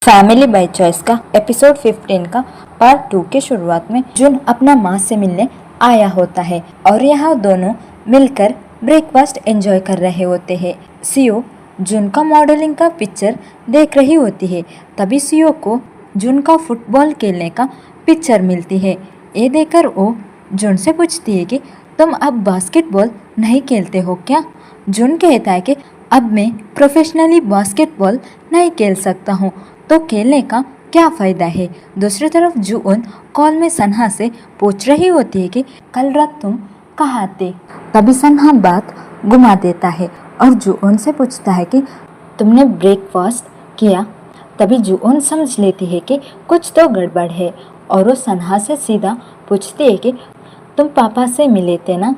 Family by choice का episode 15 का part 2 के शुरुआत में जुन अपना माँ से मिलने आया होता है और यहाँ दोनों मिलकर ब्रेकफास्ट एंजॉय कर रहे होते हैं। सीओ जुन का मॉडलिंग का पिक्चर देख रही होती है। तभी सीओ को जुन का फुटबॉल खेलने का पिक्चर मिलती है। ये देखकर वो जुन से पूछती है कि तुम अब बास्केटबॉल नहीं खेलते हो क्या? जुन कहता है कि अब मैं प्रोफेशनली बास्केटबॉल नहीं खेल सकता हूँ, तो खेलने का क्या फ़ायदा है। दूसरी तरफ जून कॉल में सन्हा से पूछ रही होती है कि कल रात तुम कहाँ थे। तभी सन्हा बात घुमा देता है और जून से पूछता है कि तुमने ब्रेकफास्ट किया। तभी जून समझ लेती है कि कुछ तो गड़बड़ है और वो सन्हा से सीधा पूछती है कि तुम पापा से मिले थे ना।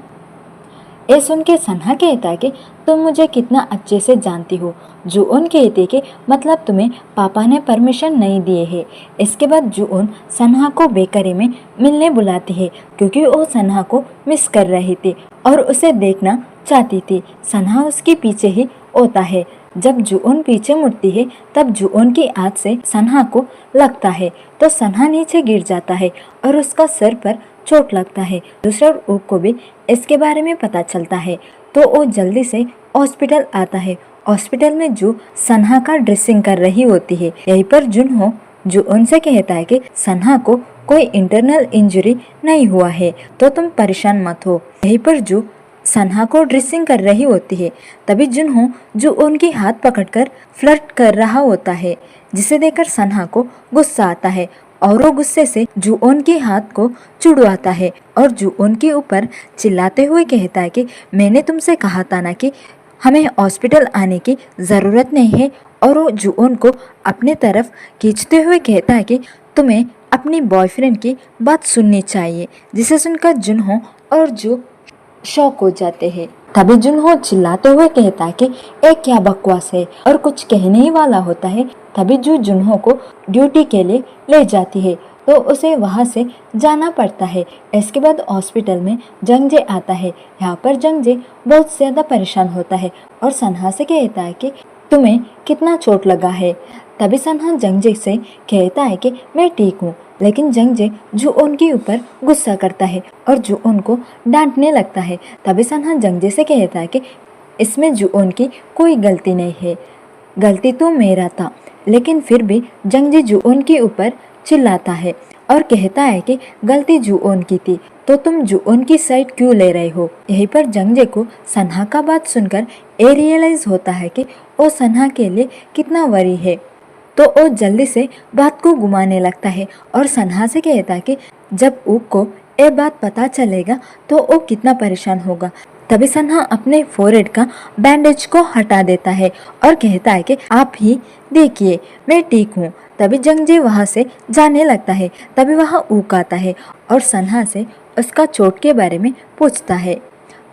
ये सुन के सन्हा कहता है कि तुम मुझे कितना अच्छे से जानती हो। जून कहती कि मतलब तुम्हें पापा ने परमिशन नहीं दिए है। इसके बाद जून सन्हा को बेकरी में मिलने बुलाती है क्योंकि वो सन्हा को मिस कर रही थी और उसे देखना चाहती थी। सन्हा उसके पीछे ही होता है। जब जून पीछे मुड़ती है तब जून की हाथ से सन्हा को लगता है तो सन्हा नीचे गिर जाता है और उसका सर पर चोट लगता है। दूसरा ऊक को भी इसके बारे में पता चलता है तो वो जल्दी से हॉस्पिटल आता है। हॉस्पिटल में जो सन्हा का ड्रेसिंग कर रही होती है। यहीं पर जुनहो जो उनसे कहता है कि सन्हा को कोई इंटरनल इंजरी नहीं हुआ है तो तुम परेशान मत हो। यहीं पर जो सन्हा को ड्रेसिंग कर रही होती है तभी जुनहो जो उनकी हाथ पकड़कर फ्लर्ट कर रहा होता है, जिसे देखकर सन्हा को गुस्सा आता है और वो गुस्से से जून के हाथ को छुड़वाता है और जून के ऊपर चिल्लाते हुए कहता है कि मैंने तुमसे कहा था ना कि हमें हॉस्पिटल आने की ज़रूरत नहीं है। और वो जून को अपने तरफ खींचते हुए कहता है कि तुम्हें अपनी बॉयफ्रेंड की बात सुननी चाहिए, जिसे सुनकर जुनहो और जो शॉक हो जाते हैं। तभी जुनहो चिल्लाते हुए कहता है कि एक क्या बकवास है और कुछ कहने ही वाला होता है। तभी जो जुनहो को ड्यूटी के लिए ले जाती है तो उसे वहां से जाना पड़ता है। इसके बाद हॉस्पिटल में जंगजे आता है। यहाँ पर जंगजे बहुत ज़्यादा परेशान होता है और सन्हा से कहता है कि तुम्हें कितना चोट लगा है। तभी सन्हा जंगजे से कहता है कि मैं ठीक हूँ, लेकिन जंगजे जो उनके ऊपर गुस्सा करता है और जो उनको डांटने लगता है। तभी सन्हा जंगजे से कहता है कि इसमें जो उनकी कोई गलती नहीं है, गलती तो मेरा था। लेकिन फिर भी जंगजे जून के ऊपर चिल्लाता है और कहता है कि गलती जून की थी तो तुम जून की साइड क्यों ले रहे हो। यहीं पर जंगजे को सन्हा का बात सुनकर ये रियलाइज होता है कि वो सन्हा के लिए कितना वरी है, तो वो जल्दी से बात को घुमाने लगता है और सन्हा से कहता है कि जब ऊक को ये बात पता चलेगा तो वो कितना परेशान होगा। तभी सन्हा अपने फोरहेड का बैंडेज को हटा देता है और कहता है कि आप ही देखिए मैं ठीक हूँ। तभी जंगजे वहाँ से जाने लगता है। तभी वहाँ ऊक आता है और सन्हा से उसका चोट के बारे में पूछता है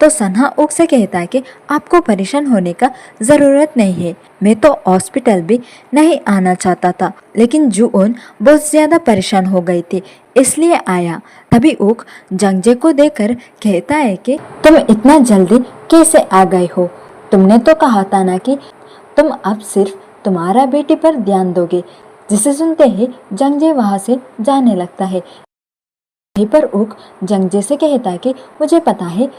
तो सन्हा ऊक से कहता है कि आपको परेशान होने का ज़रूरत नहीं है, मैं तो हॉस्पिटल भी नहीं आना चाहता था, लेकिन जून बहुत ज़्यादा परेशान हो गई थी इसलिए आया। तभी ऊक जंगजे को देखकर कहता है कि तुम इतना जल्दी कैसे आ गए हो? तुमने तो कहा था ना कि तुम अब सिर्फ तुम्हारा बेटी पर ध्यान दोगे। जिसे सुनते ही जंगजे वहाँ से जाने लगता है। वहीं पर ऊक जंगजे से कहता है कि मुझे पता है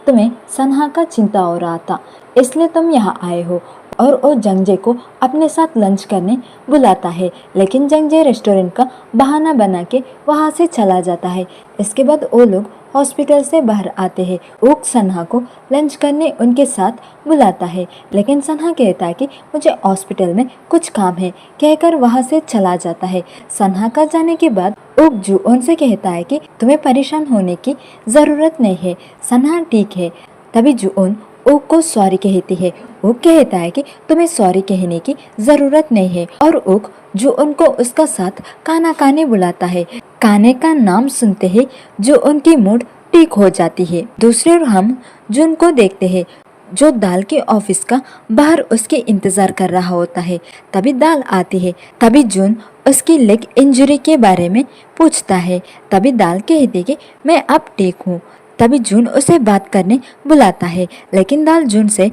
तुम्हें सन्हा का चिंता हो रहा था, इसलिए तुम यहाँ आए हो। और वो जंगजे को अपने साथ लंच करने बुलाता है, लेकिन जंगजे रेस्टोरेंट का बहाना बना के वहाँ से चला जाता है। इसके बाद वो लोग हॉस्पिटल से बाहर आते हैं। ऊक सन्हा को लंच करने उनके साथ बुलाता है, लेकिन सन्हा कहता है कि मुझे हॉस्पिटल में कुछ काम है कहकर वहाँ से चला जाता है। सन्हा का जाने के बाद ऊक जून से कहता है कि तुम्हें परेशान होने की ज़रूरत नहीं है, सन्हा ठीक है। तभी जून ऊक को सॉरी कहती है। ऊक कहता है कि तुम्हें सॉरी कहने की ज़रूरत नहीं है और ऊक जो उनको उसका साथ खाना खाने बुलाता है। खाने का नाम सुनते ही जो उनकी मूड ठीक हो जाती है। दूसरे ओर हम जुन को देखते हैं जो दाल के ऑफिस का बाहर उसके इंतजार कर रहा होता है। तभी दाल आती है। तभी जुन उसकी लेग इंजरी के बारे में पूछता है। तभी दाल कहती कि मैं अब ठीक हूँ। तभी जून उसे बात करने बुलाता है, लेकिन दाल जून से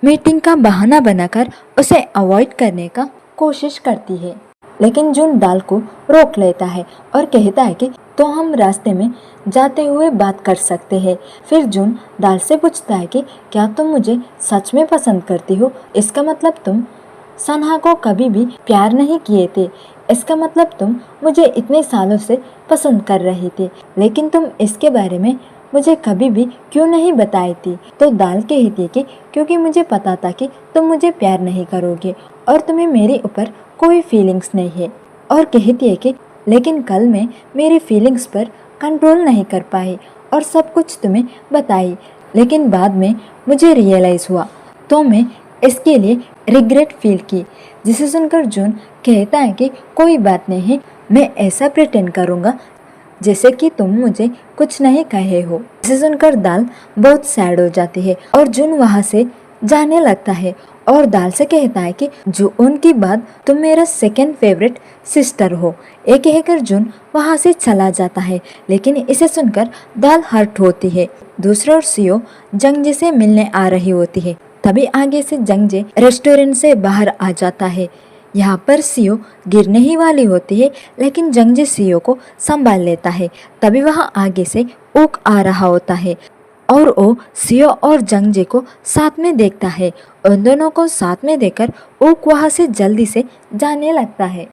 मीटिंग का बहाना बनाकर उसे अवॉइड करने का कोशिश करती है। लेकिन जुन दाल को रोक लेता है और कहता है कि तो हम रास्ते में जाते हुए बात कर सकते हैं। फिर जुन दाल से पूछता है कि क्या तुम मुझे सच में पसंद करती हो? इसका मतलब तुम सनहा को कभी भी प्यार नहीं किए थे। इसका मतलब तुम मुझे इतने सालों से पसंद कर रहे थे, लेकिन तुम इसके बारे में मुझे कभी भी क्यों नहीं बताई थी? तो दाल कहती है कि क्योंकि मुझे पता था कि तुम मुझे प्यार नहीं करोगे और तुम्हें मेरे ऊपर कोई फीलिंग्स नहीं है। और कहती है कि लेकिन कल मैं मेरी फीलिंग्स पर कंट्रोल नहीं कर पाई और सब कुछ तुम्हें बताई, लेकिन बाद में मुझे रियलाइज़ हुआ तो मैं इसके लिए रिग्रेट फील की। जिसे सुनकर जून कहता है कि कोई बात नहीं, मैं ऐसा प्रिटेंड करूँगा जैसे कि तुम मुझे कुछ नहीं कहे हो। जिसे सुनकर दाल बहुत सैड हो जाती है और जून वहाँ से जाने लगता है और दाल से कहता है कि जो उनकी बात तुम मेरा सेकंड फेवरेट सिस्टर हो। एक कहकर जून वहाँ से चला जाता है, लेकिन इसे सुनकर दाल हर्ट होती है। दूसरी ओर सियो जंगजे से मिलने आ रही होती है। तभी आगे से जंगजे रेस्टोरेंट से बाहर आ जाता है। यहाँ पर सियो गिरने ही वाली होती है, लेकिन जंगजे सियो को संभाल लेता है। तभी वहाँ आगे से ऊक आ रहा होता है और वो सियो और जंगजे को साथ में देखता है। उन दोनों को साथ में देखकर ऊक वहाँ से जल्दी से जाने लगता है।